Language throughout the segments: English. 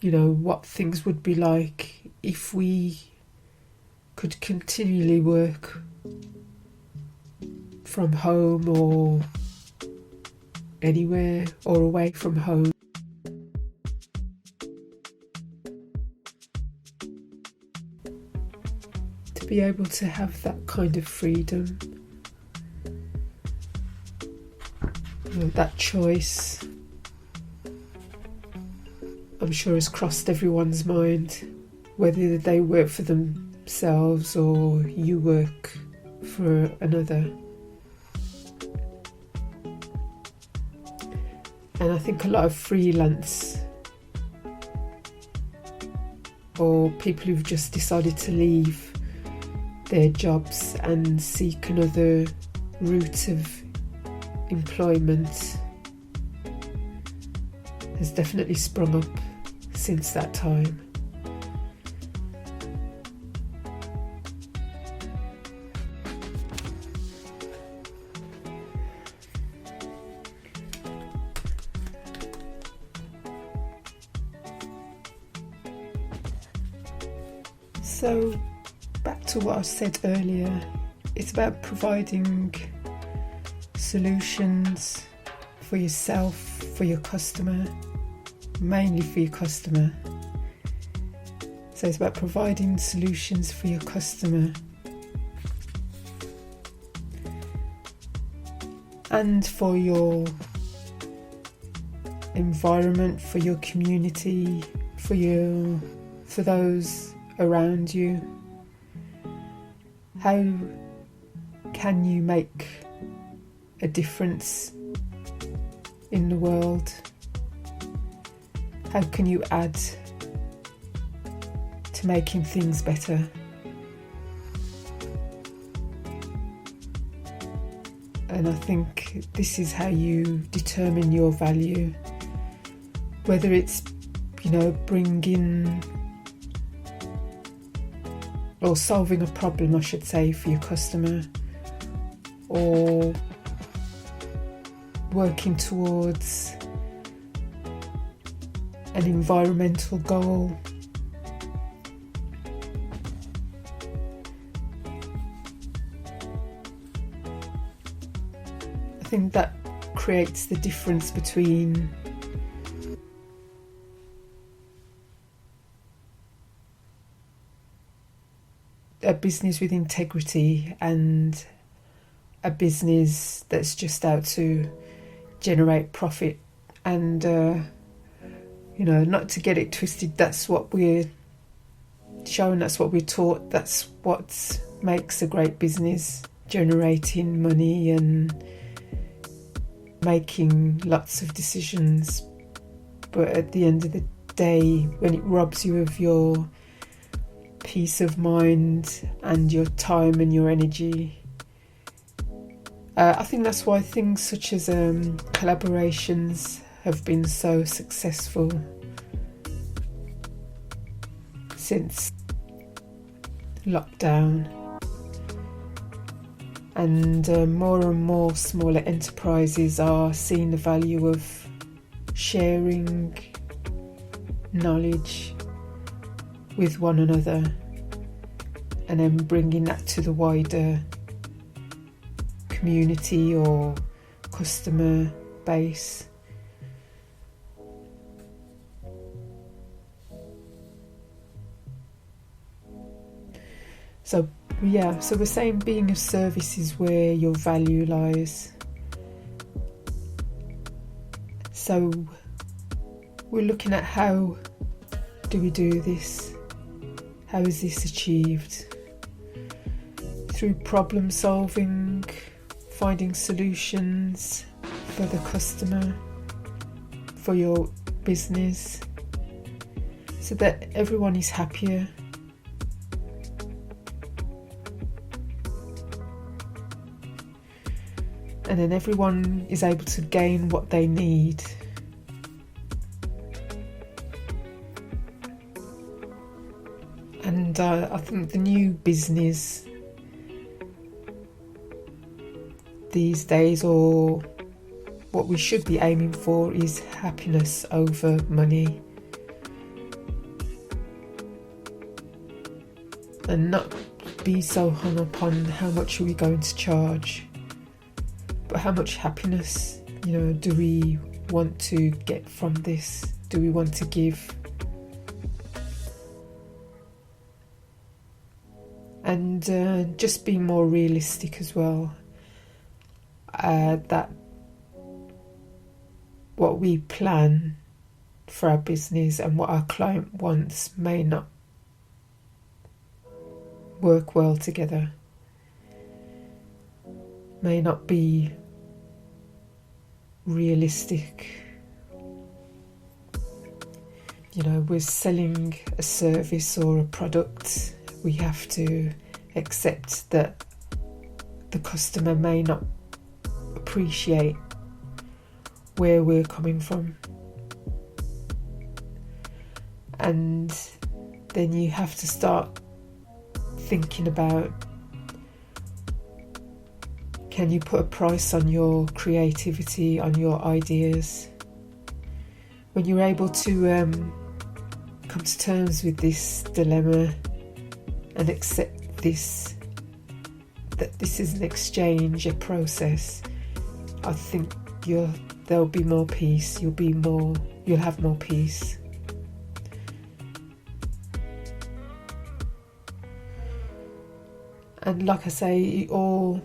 what things would be like if we could continually work from home or anywhere or away from home. To be able to have that kind of freedom, that choice, I'm sure has crossed everyone's mind, whether they work for themselves or you work for another. And I think a lot of freelance or people who've just decided to leave their jobs and seek another route of employment has definitely sprung up since that time. So back to what I said earlier, it's about providing solutions for yourself, for your customer, mainly for your customer. So it's about providing solutions for your customer and for your environment, for your community, for those around you. How can you make a difference in the world? How can you add to making things better? And I think this is how you determine your value, whether it's, bringing or solving a problem, I should say, for your customer, or working towards an environmental goal. I think that creates the difference between a business with integrity and a business that's just out to generate profit. And not to get it twisted, that's what we're shown, that's what we're taught, that's what makes a great business, generating money and making lots of decisions. But at the end of the day, when it robs you of your peace of mind and your time and your energy, I think that's why things such as collaborations have been so successful since lockdown, and more and more smaller enterprises are seeing the value of sharing knowledge with one another and then bringing that to the wider community or customer base. So we're saying being of service is where your value lies. So we're looking at how do we do this? How is this achieved? Through problem solving, finding solutions for the customer, for your business, so that everyone is happier. And then everyone is able to gain what they need. And I think the new business these days, or what we should be aiming for, is happiness over money. and not be so hung up on how much are we going to charge, but how much happiness, do we want to get from this? Do we want to give? And just being more realistic as well, that what we plan for our business and what our client wants may not work well together, may not be realistic. We're selling a service or a product. We have to accept that the customer may not appreciate where we're coming from. And then you have to start thinking about, can you put a price on your creativity, on your ideas? When you're able to come to terms with this dilemma and accept this, that this is an exchange, a process, I think there'll be more peace. You'll have more peace. And like I say, you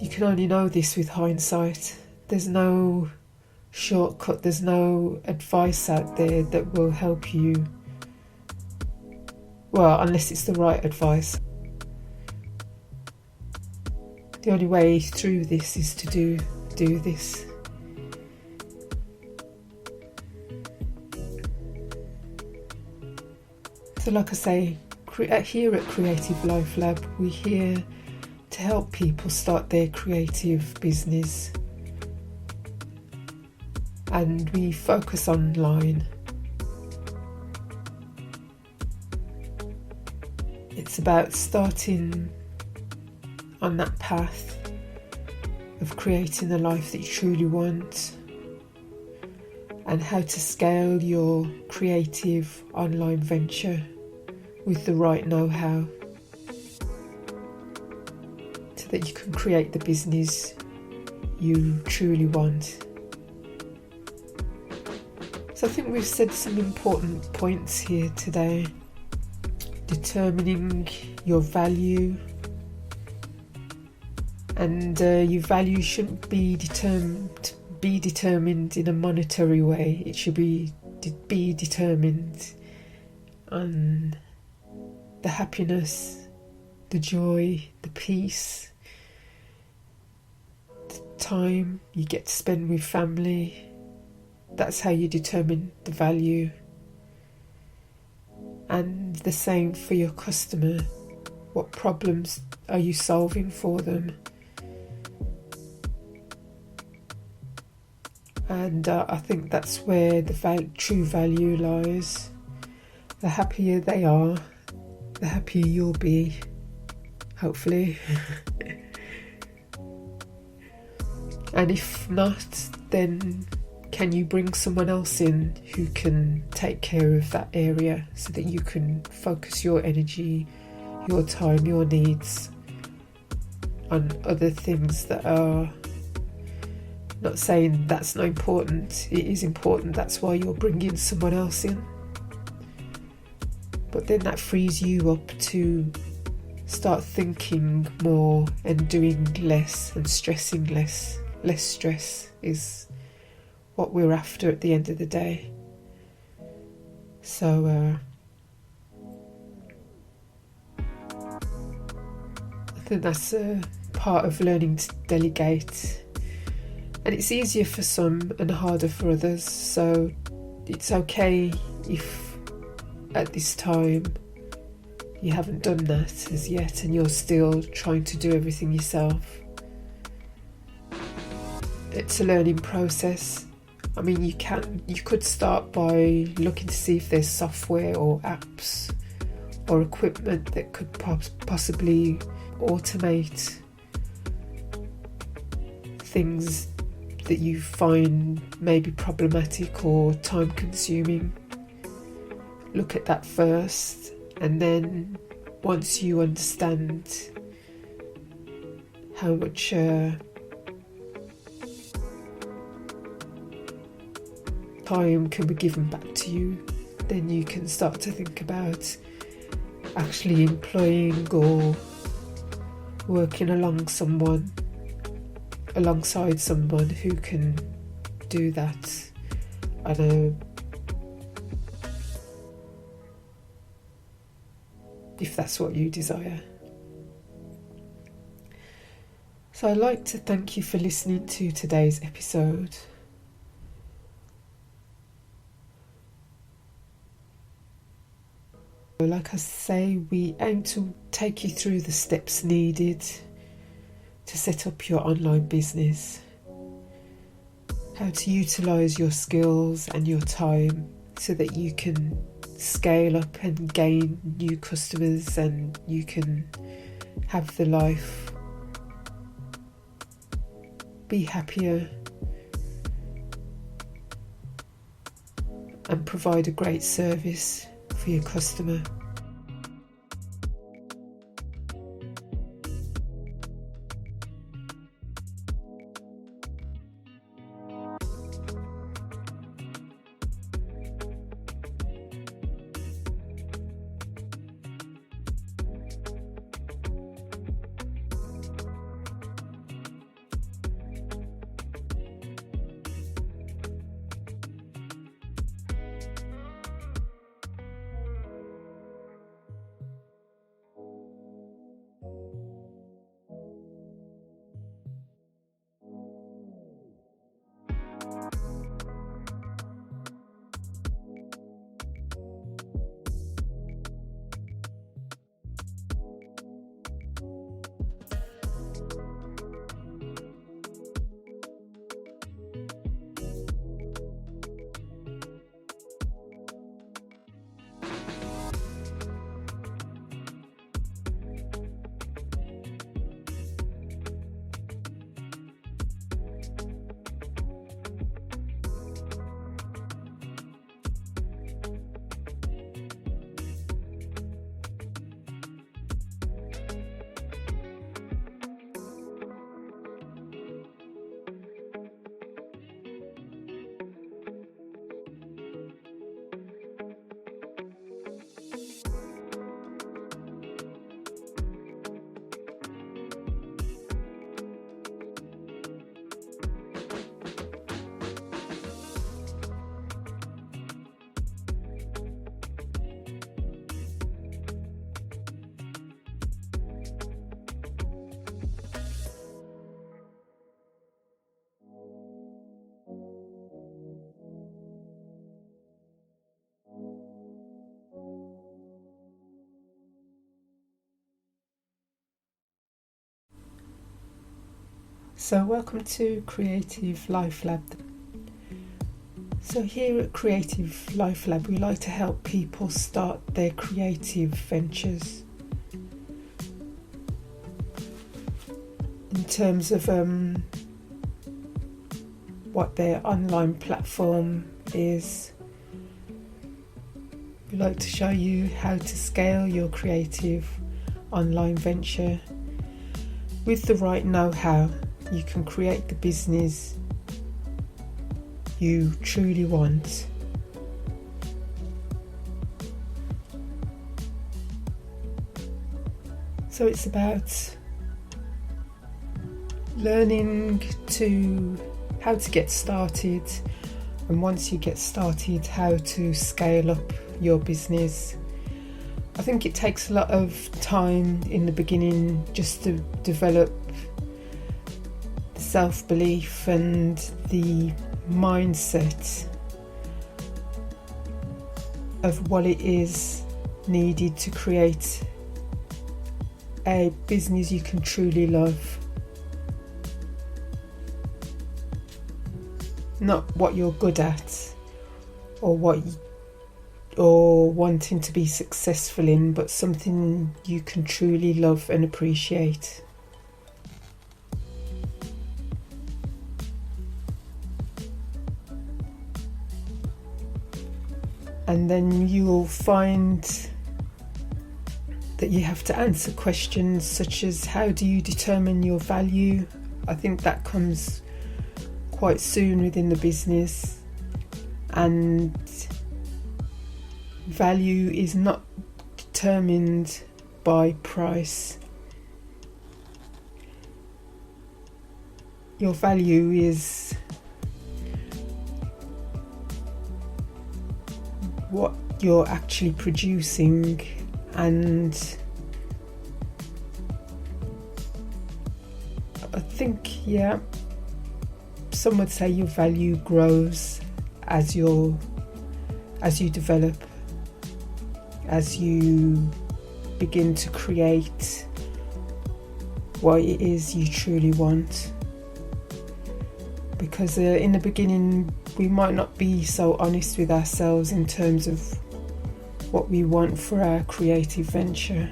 can only know this with hindsight. There's no shortcut, there's no advice out there that will help you. Well, unless it's the right advice. The only way through this is to do this. So like I say, here at Creative Life Lab, we're here to help people start their creative business, and we focus online. It's about starting on that path of creating the life that you truly want, and how to scale your creative online venture with the right know-how, so that you can create the business you truly want. So I think we've said some important points here today. Determining your value, and your value shouldn't be determined in a monetary way. It should be determined on the happiness, the joy, the peace, the time you get to spend with family. That's how you determine the value. And the same for your customer. What problems are you solving for them? And I think that's where the true value lies. The happier they are, the happier you'll be, hopefully. And if not, then can you bring someone else in who can take care of that area, so that you can focus your energy, your time, your needs on other things that are... Not saying that's not important, it is important, that's why you're bringing someone else in. But then that frees you up to start thinking more and doing less and stressing less. Less stress is what we're after at the end of the day. So I think that's a part of learning to delegate. And it's easier for some and harder for others, so it's okay if at this time you haven't done that as yet and you're still trying to do everything yourself. It's a learning process. I mean, you could start by looking to see if there's software or apps or equipment that could possibly automate things that you find maybe problematic or time consuming. Look at that first, and then once you understand how much time can be given back to you, then you can start to think about actually employing or working alongside someone who can do that if that's what you desire. So I'd like to thank you for listening to today's episode. Like I say, we aim to take you through the steps needed to set up your online business, how to utilise your skills and your time so that you can scale up and gain new customers and you can have the life, be happier and provide a great service for your customer. So welcome to Creative Life Lab. So here at Creative Life Lab, we like to help people start their creative ventures. In terms of what their online platform is, we like to show you how to scale your creative online venture. With the right know-how, you can create the business you truly want. So it's about learning how to get started, and once you get started, how to scale up your business. I think it takes a lot of time in the beginning just to develop the self-belief and the mindset of what it is needed to create a business you can truly love. Not what you're good at or wanting to be successful in, but something you can truly love and appreciate. And then you will find that you have to answer questions such as, how do you determine your value? I think that comes quite soon within the business, and value is not determined by price. Your value is what you're actually producing, and I think, yeah, some would say your value grows as you develop, as you begin to create what it is you truly want. Because in the beginning we might not be so honest with ourselves in terms of what we want for our creative venture.